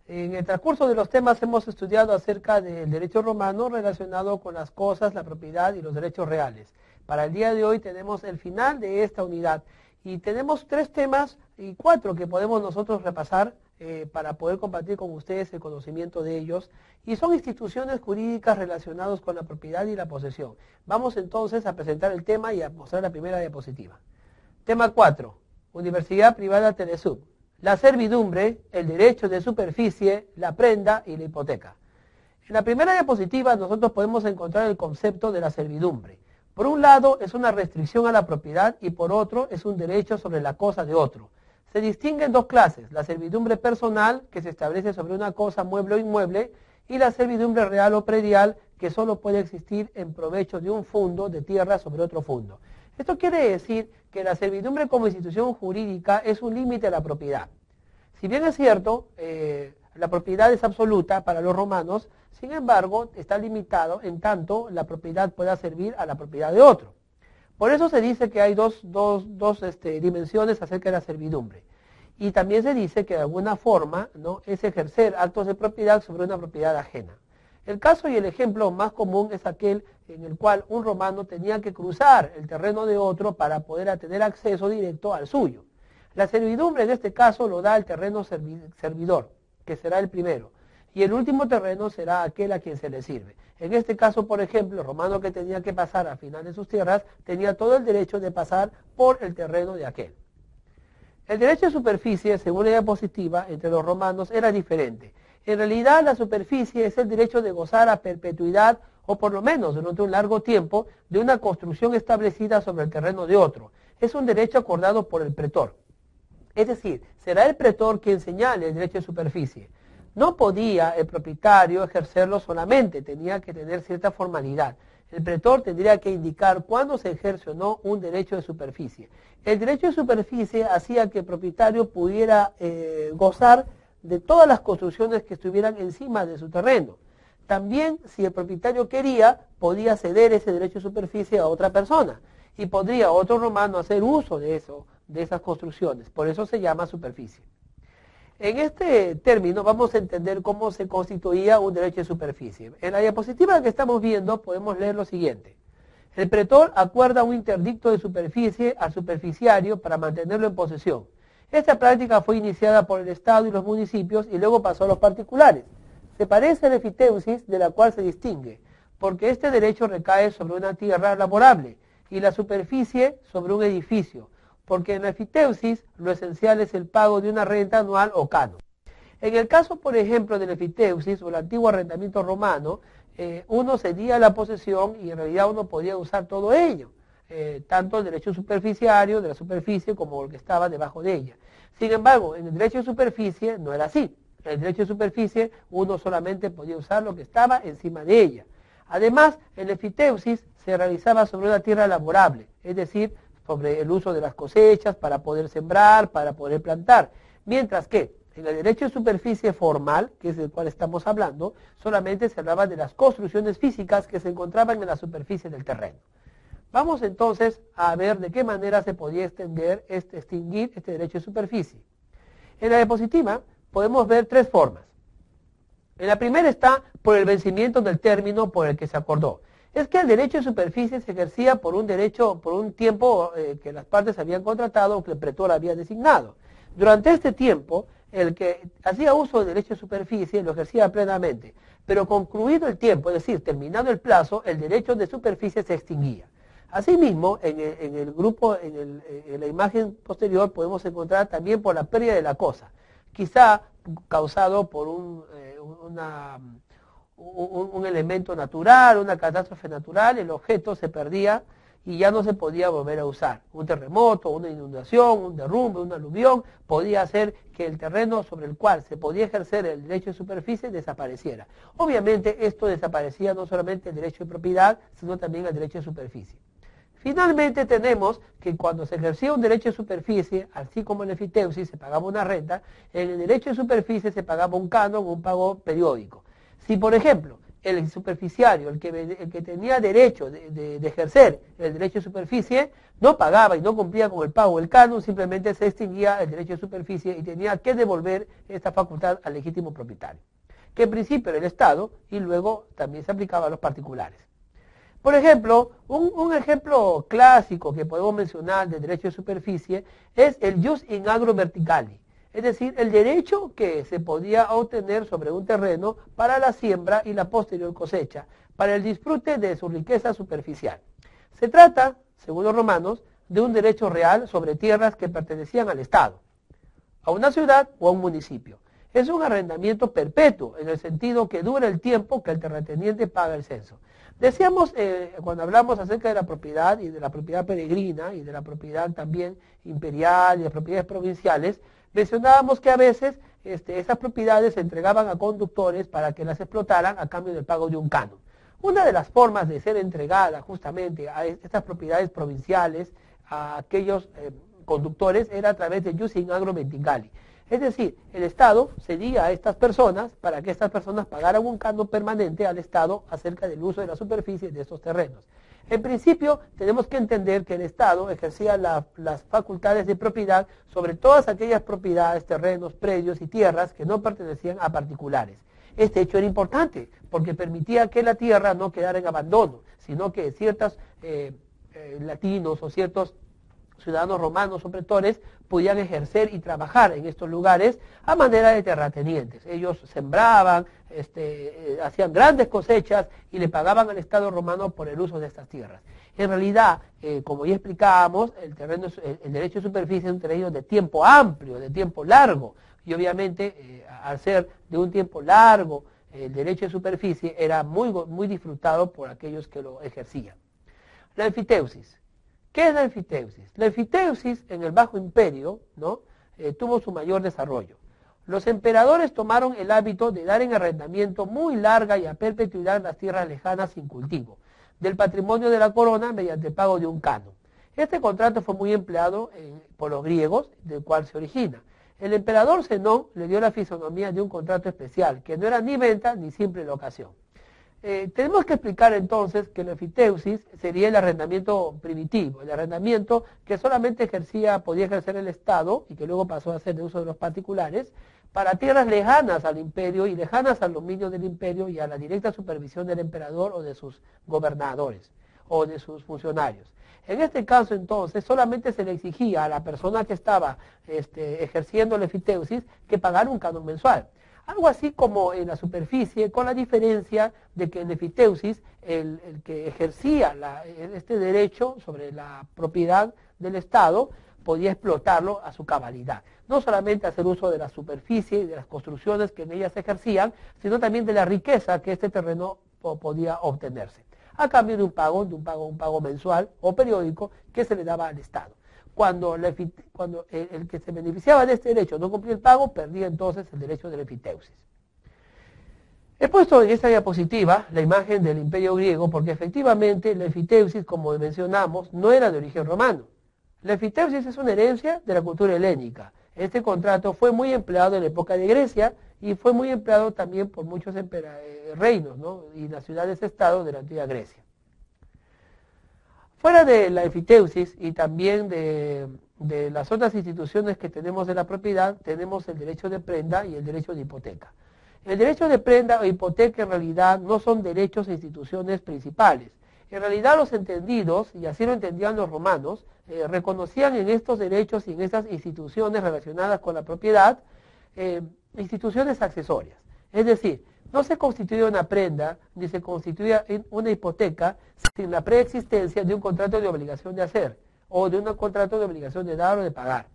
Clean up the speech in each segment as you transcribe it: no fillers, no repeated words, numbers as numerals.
En el transcurso de los temas hemos estudiado acerca del derecho romano relacionado con las cosas, la propiedad y los derechos reales. Para el día de hoy tenemos el final de esta unidad y tenemos 3 temas y 4 que podemos nosotros repasar para poder compartir con ustedes el conocimiento de ellos, y son instituciones jurídicas relacionadas con la propiedad y la posesión. Vamos entonces a presentar el tema y a mostrar la primera diapositiva. Tema 4. Universidad Privada Telesub. La servidumbre, el derecho de superficie, la prenda y la hipoteca. En la primera diapositiva nosotros podemos encontrar el concepto de la servidumbre. Por un lado es una restricción a la propiedad y por otro es un derecho sobre la cosa de otro. Se distinguen 2 clases, la servidumbre personal, que se establece sobre una cosa mueble o inmueble, y la servidumbre real o predial, que solo puede existir en provecho de un fundo de tierra sobre otro fundo. Esto quiere decir que la servidumbre como institución jurídica es un límite a la propiedad. Si bien es cierto, la propiedad es absoluta para los romanos, sin embargo, está limitado en tanto la propiedad pueda servir a la propiedad de otro. Por eso se dice que hay dos dimensiones acerca de la servidumbre. Y también se dice que de alguna forma, ¿no?, es ejercer actos de propiedad sobre una propiedad ajena. El caso y el ejemplo más común es aquel en el cual un romano tenía que cruzar el terreno de otro para poder tener acceso directo al suyo. La servidumbre en este caso lo da el terreno servidor, que será el primero, y el último terreno será aquel a quien se le sirve. En este caso, por ejemplo, el romano que tenía que pasar al final de sus tierras tenía todo el derecho de pasar por el terreno de aquel. El derecho de superficie, según la diapositiva, entre los romanos era diferente. En realidad, la superficie es el derecho de gozar a perpetuidad, o por lo menos durante un largo tiempo, de una construcción establecida sobre el terreno de otro. Es un derecho acordado por el pretor. Es decir, será el pretor quien señale el derecho de superficie. No podía el propietario ejercerlo solamente, tenía que tener cierta formalidad. El pretor tendría que indicar cuándo se ejerce o no un derecho de superficie. El derecho de superficie hacía que el propietario pudiera gozar de todas las construcciones que estuvieran encima de su terreno. También, si el propietario quería, podía ceder ese derecho de superficie a otra persona y podría otro romano hacer uso de esas construcciones. Por eso se llama superficie. En este término vamos a entender cómo se constituía un derecho de superficie. En la diapositiva que estamos viendo podemos leer lo siguiente. El pretor acuerda un interdicto de superficie al superficiario para mantenerlo en posesión. Esta práctica fue iniciada por el Estado y los municipios y luego pasó a los particulares. Se parece a la efiteusis, de la cual se distingue, porque este derecho recae sobre una tierra laborable y la superficie sobre un edificio, porque en la efiteusis lo esencial es el pago de una renta anual o canon. En el caso, por ejemplo, de la efiteusis o el antiguo arrendamiento romano, uno cedía la posesión y en realidad uno podía usar todo ello, tanto el derecho superficiario de la superficie como el que estaba debajo de ella. Sin embargo, en el derecho de superficie no era así. En el derecho de superficie uno solamente podía usar lo que estaba encima de ella. Además, en la efiteusis se realizaba sobre una tierra laborable, es decir, sobre el uso de las cosechas para poder sembrar, para poder plantar. Mientras que en el derecho de superficie formal, que es del cual estamos hablando, solamente se hablaba de las construcciones físicas que se encontraban en la superficie del terreno. Vamos entonces a ver de qué manera se podía extinguir este derecho de superficie. En la diapositiva podemos ver 3 formas. En la primera está por el vencimiento del término por el que se acordó. Es que el derecho de superficie se ejercía por un tiempo que las partes habían contratado o que el pretor había designado. Durante este tiempo, el que hacía uso del derecho de superficie lo ejercía plenamente, pero concluido el tiempo, es decir, terminado el plazo, el derecho de superficie se extinguía. Asimismo, en la imagen posterior podemos encontrar también por la pérdida de la cosa, quizá causado por un elemento natural, una catástrofe natural, el objeto se perdía y ya no se podía volver a usar. Un terremoto, una inundación, un derrumbe, un aluvión, podía hacer que el terreno sobre el cual se podía ejercer el derecho de superficie desapareciera. Obviamente esto desaparecía no solamente el derecho de propiedad, sino también el derecho de superficie. Finalmente tenemos que cuando se ejercía un derecho de superficie, así como en la efiteusis se pagaba una renta, en el derecho de superficie se pagaba un canon, un pago periódico. Si, por ejemplo, el superficiario, el que tenía derecho de ejercer el derecho de superficie, no pagaba y no cumplía con el pago del canon, simplemente se extinguía el derecho de superficie y tenía que devolver esta facultad al legítimo propietario, que en principio era el Estado y luego también se aplicaba a los particulares. Por ejemplo, un ejemplo clásico que podemos mencionar del derecho de superficie es el jus in agro verticali, es decir, el derecho que se podía obtener sobre un terreno para la siembra y la posterior cosecha, para el disfrute de su riqueza superficial. Se trata, según los romanos, de un derecho real sobre tierras que pertenecían al Estado, a una ciudad o a un municipio. Es un arrendamiento perpetuo, en el sentido que dura el tiempo que el terrateniente paga el censo. Decíamos, cuando hablamos acerca de la propiedad y de la propiedad peregrina y de la propiedad también imperial y de propiedades provinciales, mencionábamos que a veces esas propiedades se entregaban a conductores para que las explotaran a cambio del pago de un canon. Una de las formas de ser entregada justamente a estas propiedades provinciales, a aquellos conductores, era a través de jus in agro verticali. Es decir, el Estado cedía a estas personas para que estas personas pagaran un canon permanente al Estado acerca del uso de la superficie de estos terrenos. En principio, tenemos que entender que el Estado ejercía las facultades de propiedad sobre todas aquellas propiedades, terrenos, predios y tierras que no pertenecían a particulares. Este hecho era importante porque permitía que la tierra no quedara en abandono, sino que ciertos latinos o ciertos ciudadanos romanos opresores podían ejercer y trabajar en estos lugares a manera de terratenientes. Ellos sembraban, hacían grandes cosechas y le pagaban al Estado romano por el uso de estas tierras. En realidad, como ya explicábamos, el derecho de superficie es un derecho de tiempo amplio, de tiempo largo, y obviamente al ser de un tiempo largo, el derecho de superficie era muy disfrutado por aquellos que lo ejercían. La enfiteusis. ¿Qué es la enfiteusis? La enfiteusis en el Bajo Imperio, ¿no? Tuvo su mayor desarrollo. Los emperadores tomaron el hábito de dar en arrendamiento muy larga y a perpetuidad las tierras lejanas sin cultivo, del patrimonio de la corona mediante pago de un canon. Este contrato fue muy empleado por los griegos, del cual se origina. El emperador Zenón le dio la fisonomía de un contrato especial, que no era ni venta ni simple locación. Tenemos que explicar entonces que la enfiteusis sería el arrendamiento primitivo, el arrendamiento que solamente podía ejercer el Estado y que luego pasó a ser de uso de los particulares para tierras lejanas al imperio y lejanas al dominio del imperio y a la directa supervisión del emperador o de sus gobernadores o de sus funcionarios. En este caso entonces solamente se le exigía a la persona que estaba ejerciendo la enfiteusis que pagara un canon mensual. Algo así como en la superficie, con la diferencia de que en enfiteusis el que ejercía este derecho sobre la propiedad del Estado podía explotarlo a su cabalidad. No solamente hacer uso de la superficie y de las construcciones que en ellas se ejercían, sino también de la riqueza que este terreno podía obtenerse, a cambio de un pago mensual o periódico que se le daba al Estado. Cuando el que se beneficiaba de este derecho no cumplía el pago, perdía entonces el derecho de la enfiteusis. He puesto en esta diapositiva la imagen del Imperio griego porque efectivamente la enfiteusis, como mencionamos, no era de origen romano. La enfiteusis es una herencia de la cultura helénica. Este contrato fue muy empleado en la época de Grecia y fue muy empleado también por muchos reinos, ¿no? Y las ciudades-estado de la antigua Grecia. Fuera de la enfiteusis y también de las otras instituciones que tenemos de la propiedad, tenemos el derecho de prenda y el derecho de hipoteca. El derecho de prenda o hipoteca en realidad no son derechos e instituciones principales. En realidad los entendidos, y así lo entendían los romanos, reconocían en estos derechos y en estas instituciones relacionadas con la propiedad, instituciones accesorias. Es decir, no se constituye una prenda ni se constituye una hipoteca sin la preexistencia de un contrato de obligación de hacer o de un contrato de obligación de dar o de pagar.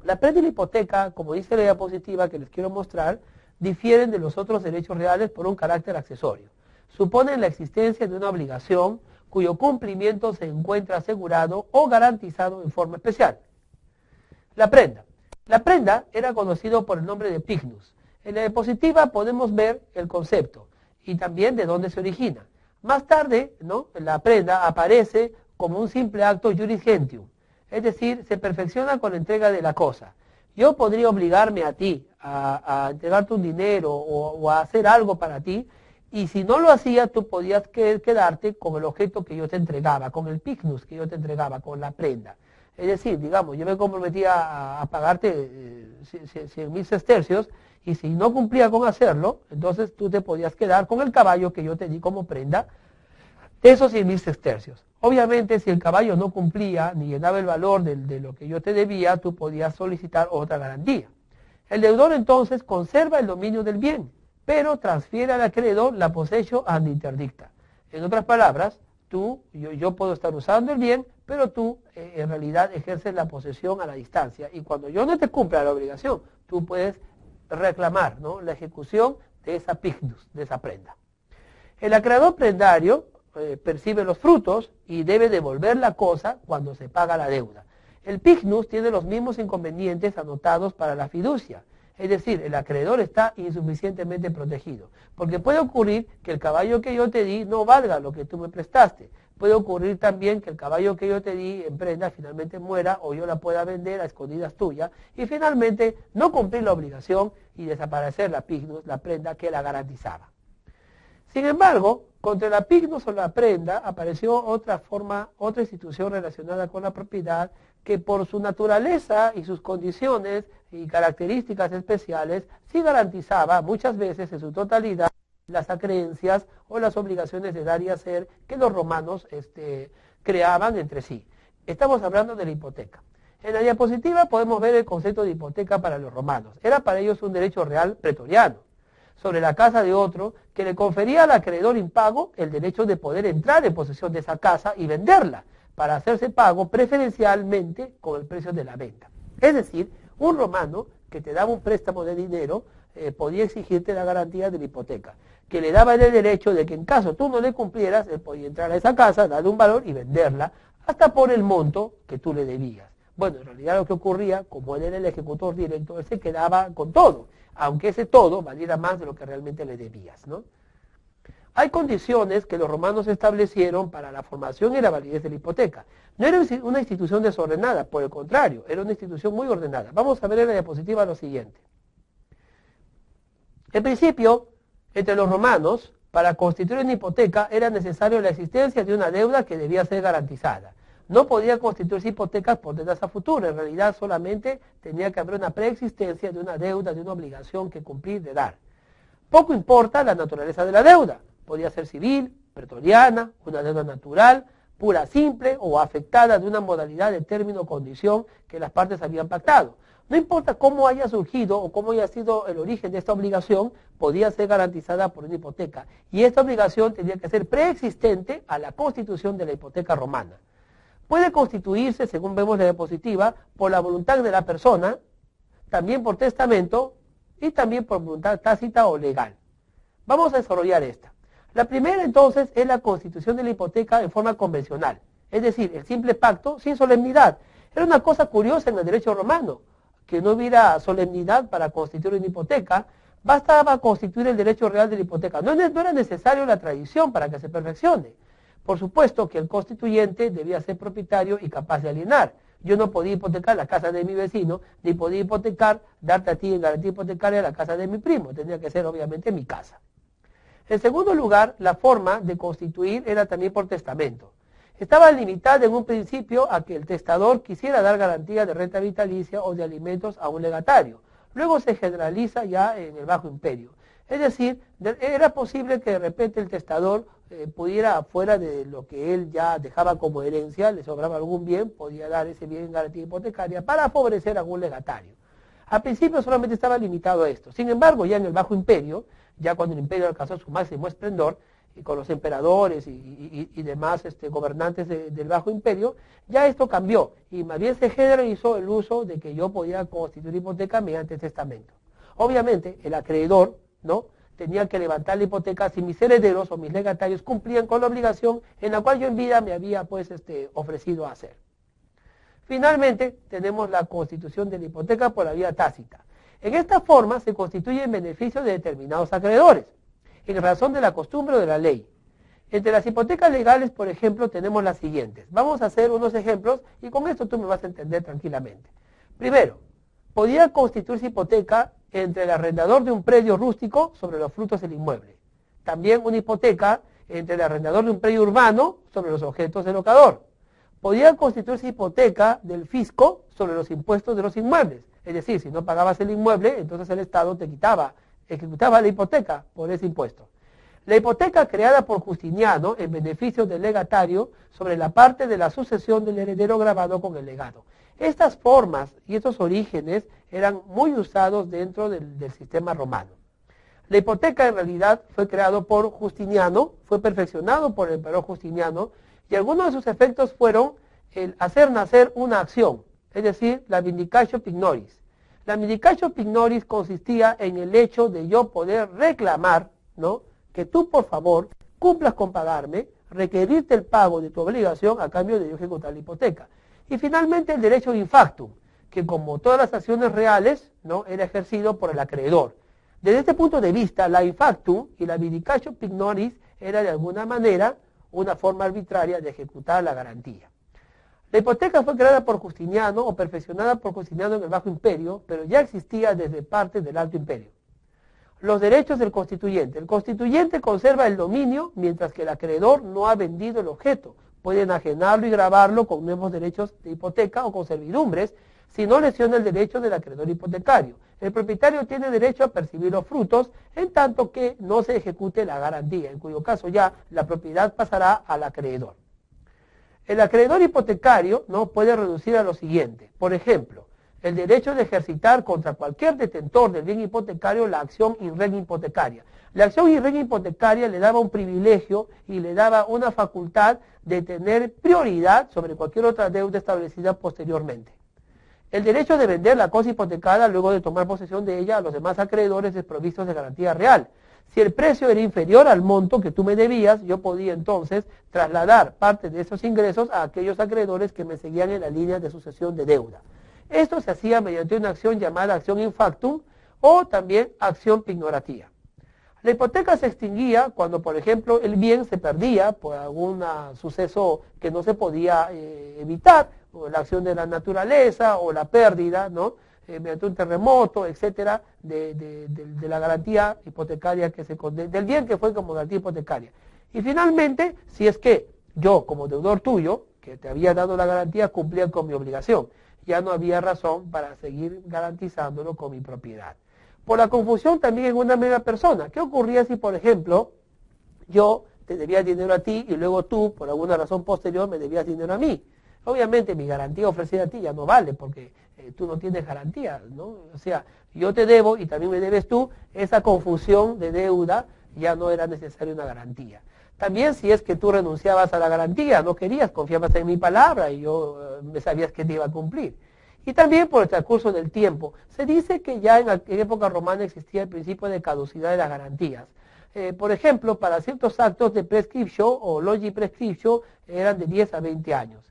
La prenda y la hipoteca, como dice la diapositiva que les quiero mostrar, difieren de los otros derechos reales por un carácter accesorio. Suponen la existencia de una obligación cuyo cumplimiento se encuentra asegurado o garantizado en forma especial. La prenda. La prenda era conocido por el nombre de pignus. En la diapositiva podemos ver el concepto y también de dónde se origina. Más tarde, ¿no?, la prenda aparece como un simple acto juris gentium, es decir, se perfecciona con la entrega de la cosa. Yo podría obligarme a ti a entregarte un dinero o a hacer algo para ti Y si no lo hacía, tú podías quedarte con el objeto que yo te entregaba, con el pignus que yo te entregaba, con la prenda. Es decir, digamos, yo me comprometía a pagarte 100.000 sestercios, y si no cumplía con hacerlo, entonces tú te podías quedar con el caballo que yo te di como prenda de esos 100.000 sestercios. Obviamente, si el caballo no cumplía ni llenaba el valor de lo que yo te debía, tú podías solicitar otra garantía. El deudor entonces conserva el dominio del bien, pero transfiere al acreedor la posesión ad interdicta. En otras palabras, yo puedo estar usando el bien, pero tú en realidad ejerces la posesión a la distancia. Y cuando yo no te cumpla la obligación, tú puedes reclamar, ¿no?, la ejecución de esa pignus, de esa prenda. El acreedor prendario percibe los frutos y debe devolver la cosa cuando se paga la deuda. El pignus tiene los mismos inconvenientes anotados para la fiducia. Es decir, el acreedor está insuficientemente protegido, porque puede ocurrir que el caballo que yo te di no valga lo que tú me prestaste. Puede ocurrir también que el caballo que yo te di en prenda finalmente muera, o yo la pueda vender a escondidas tuyas, y finalmente no cumplir la obligación y desaparecer la pignus, la prenda que la garantizaba. Sin embargo, contra la pignus o la prenda apareció otra institución relacionada con la propiedad, que por su naturaleza y sus condiciones y características especiales sí garantizaba muchas veces en su totalidad las acreencias o las obligaciones de dar y hacer que los romanos creaban entre sí. Estamos hablando de la hipoteca. En la diapositiva podemos ver el concepto de hipoteca para los romanos. Era para ellos un derecho real pretoriano sobre la casa de otro, que le confería al acreedor impago el derecho de poder entrar en posesión de esa casa y venderla, para hacerse pago preferencialmente con el precio de la venta. Es decir, un romano que te daba un préstamo de dinero podía exigirte la garantía de la hipoteca, que le daba el derecho de que en caso tú no le cumplieras, él podía entrar a esa casa, darle un valor y venderla hasta por el monto que tú le debías. Bueno, en realidad lo que ocurría, como él era el ejecutor directo, él se quedaba con todo, aunque ese todo valiera más de lo que realmente le debías, ¿no? Hay condiciones que los romanos establecieron para la formación y la validez de la hipoteca. No era una institución desordenada, por el contrario, era una institución muy ordenada. Vamos a ver en la diapositiva lo siguiente. En principio, entre los romanos, para constituir una hipoteca era necesario la existencia de una deuda que debía ser garantizada. No podía constituirse hipotecas por deudas a futuro, en realidad solamente tenía que haber una preexistencia de una deuda, de una obligación que cumplir, de dar. Poco importa la naturaleza de la deuda. Podía ser civil, pretoriana, una deuda natural, pura, simple o afectada de una modalidad de término o condición que las partes habían pactado. No importa cómo haya surgido o cómo haya sido el origen de esta obligación, podía ser garantizada por una hipoteca. Y esta obligación tenía que ser preexistente a la constitución de la hipoteca romana. Puede constituirse, según vemos en la diapositiva, por la voluntad de la persona, también por testamento y también por voluntad tácita o legal. Vamos a desarrollar esta. La primera, entonces, es la constitución de la hipoteca en forma convencional, es decir, el simple pacto sin solemnidad. Era una cosa curiosa en el derecho romano, que no hubiera solemnidad para constituir una hipoteca, bastaba constituir el derecho real de la hipoteca. No era necesario la tradición para que se perfeccione. Por supuesto que el constituyente debía ser propietario y capaz de alienar. Yo no podía hipotecar la casa de mi vecino, ni podía hipotecar, darte a ti en garantía hipotecaria la casa de mi primo. Tendría que ser obviamente mi casa. En segundo lugar, la forma de constituir era también por testamento. Estaba limitada en un principio a que el testador quisiera dar garantía de renta vitalicia o de alimentos a un legatario. Luego se generaliza ya en el Bajo Imperio. Es decir, era posible que de repente el testador pudiera, fuera de lo que él ya dejaba como herencia, le sobraba algún bien, podía dar ese bien en garantía hipotecaria para favorecer a algún legatario. Al principio solamente estaba limitado a esto. Sin embargo, ya en el Bajo Imperio, ya cuando el imperio alcanzó su máximo esplendor, y con los emperadores y demás gobernantes del Bajo Imperio, ya esto cambió, y más bien se generalizó el uso de que yo podía constituir hipoteca mediante testamento. Obviamente, el acreedor, ¿no?, tenía que levantar la hipoteca si mis herederos o mis legatarios cumplían con la obligación en la cual yo en vida me había ofrecido a hacer. Finalmente, tenemos la constitución de la hipoteca por la vía tácita. En esta forma se constituye en beneficio de determinados acreedores, en razón de la costumbre o de la ley. Entre las hipotecas legales, por ejemplo, tenemos las siguientes. Vamos a hacer unos ejemplos y con esto tú me vas a entender tranquilamente. Primero, podía constituirse hipoteca entre el arrendador de un predio rústico sobre los frutos del inmueble. también una hipoteca entre el arrendador de un predio urbano sobre los objetos del locador. Podía constituirse hipoteca del fisco sobre los impuestos de los inmuebles. Es decir, si no pagabas el inmueble, entonces el Estado te ejecutaba la hipoteca por ese impuesto. La hipoteca creada por Justiniano en beneficio del legatario sobre la parte de la sucesión del heredero grabado con el legado. Estas formas y estos orígenes eran muy usados dentro del sistema romano. La hipoteca en realidad fue creado por Justiniano, fue perfeccionado por el emperador Justiniano, y algunos de sus efectos fueron el hacer nacer una acción, es decir, la vindicatio pignoris. La vindicatio pignoris consistía en el hecho de yo poder reclamar, ¿no?, que tú por favor cumplas con pagarme, requerirte el pago de tu obligación a cambio de yo ejecutar la hipoteca. Y finalmente el derecho in factum, que como todas las acciones reales, ¿no?, era ejercido por el acreedor. Desde este punto de vista, la in factum y la vindicatio pignoris era de alguna manera una forma arbitraria de ejecutar la garantía. La hipoteca fue creada por Justiniano o perfeccionada por Justiniano en el Bajo Imperio, pero ya existía desde parte del Alto Imperio. Los derechos del constituyente. El constituyente conserva el dominio mientras que el acreedor no ha vendido el objeto. Puede enajenarlo y gravarlo con nuevos derechos de hipoteca o con servidumbres si no lesiona el derecho del acreedor hipotecario. El propietario tiene derecho a percibir los frutos en tanto que no se ejecute la garantía, en cuyo caso ya la propiedad pasará al acreedor. El acreedor hipotecario no puede reducir a lo siguiente. Por ejemplo, el derecho de ejercitar contra cualquier detentor del bien hipotecario la acción in rem hipotecaria. La acción in rem hipotecaria le daba un privilegio y le daba una facultad de tener prioridad sobre cualquier otra deuda establecida posteriormente. El derecho de vender la cosa hipotecada luego de tomar posesión de ella a los demás acreedores desprovistos de garantía real. Si el precio era inferior al monto que tú me debías, yo podía entonces trasladar parte de esos ingresos a aquellos acreedores que me seguían en la línea de sucesión de deuda. Esto se hacía mediante una acción llamada acción in factum o también acción pignoratia. La hipoteca se extinguía cuando, por ejemplo, el bien se perdía por algún suceso que no se podía evitar, o la acción de la naturaleza o la pérdida, ¿no?, mediante un terremoto, etcétera, de la garantía hipotecaria del bien que fue como garantía hipotecaria. Y finalmente, si es que yo, como deudor tuyo, que te había dado la garantía, cumplía con mi obligación, ya no había razón para seguir garantizándolo con mi propiedad. Por la confusión también en una misma persona. ¿Qué ocurría si, por ejemplo, yo te debía dinero a ti y luego tú, por alguna razón posterior, me debías dinero a mí? Obviamente mi garantía ofrecida a ti ya no vale porque tú no tienes garantía, ¿no? O sea, yo te debo y también me debes tú, esa confusión de deuda ya no era necesaria una garantía. También si es que tú renunciabas a la garantía, no querías, confiabas en mi palabra y yo me sabías que te iba a cumplir. Y también por el transcurso del tiempo. Se dice que ya en época romana existía el principio de caducidad de las garantías. Por ejemplo, para ciertos actos de prescriptio o logi prescriptio eran de 10 a 20 años.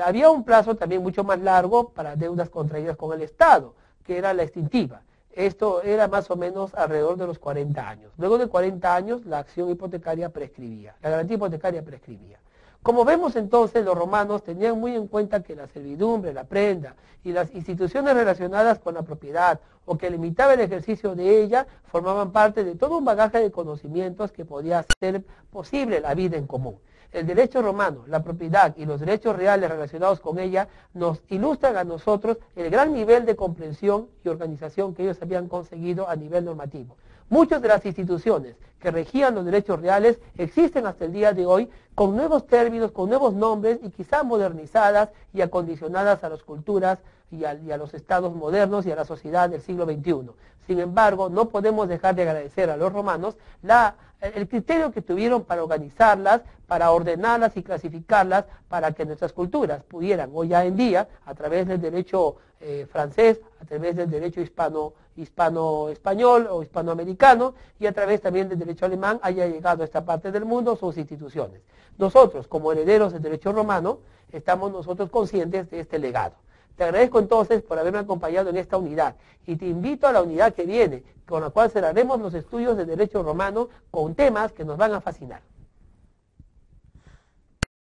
Había un plazo también mucho más largo para deudas contraídas con el Estado, que era la extintiva. Esto era más o menos alrededor de los 40 años. Luego de 40 años, la acción hipotecaria prescribía, la garantía hipotecaria prescribía. Como vemos entonces, los romanos tenían muy en cuenta que la servidumbre, la prenda y las instituciones relacionadas con la propiedad o que limitaban el ejercicio de ella formaban parte de todo un bagaje de conocimientos que podía hacer posible la vida en común. El derecho romano, la propiedad y los derechos reales relacionados con ella nos ilustran a nosotros el gran nivel de comprensión y organización que ellos habían conseguido a nivel normativo. Muchas de las instituciones que regían los derechos reales existen hasta el día de hoy con nuevos términos, con nuevos nombres y quizá modernizadas y acondicionadas a las culturas y a los estados modernos y a la sociedad del siglo XXI. Sin embargo, no podemos dejar de agradecer a los romanos el criterio que tuvieron para organizarlas, para ordenarlas y clasificarlas, para que nuestras culturas pudieran hoy en día, a través del derecho francés, a través del derecho hispano-español o hispanoamericano y a través también del derecho alemán, haya llegado a esta parte del mundo sus instituciones. Nosotros, como herederos del derecho romano, estamos nosotros conscientes de este legado. Te agradezco entonces por haberme acompañado en esta unidad y te invito a la unidad que viene, con la cual cerraremos los estudios de derecho romano con temas que nos van a fascinar.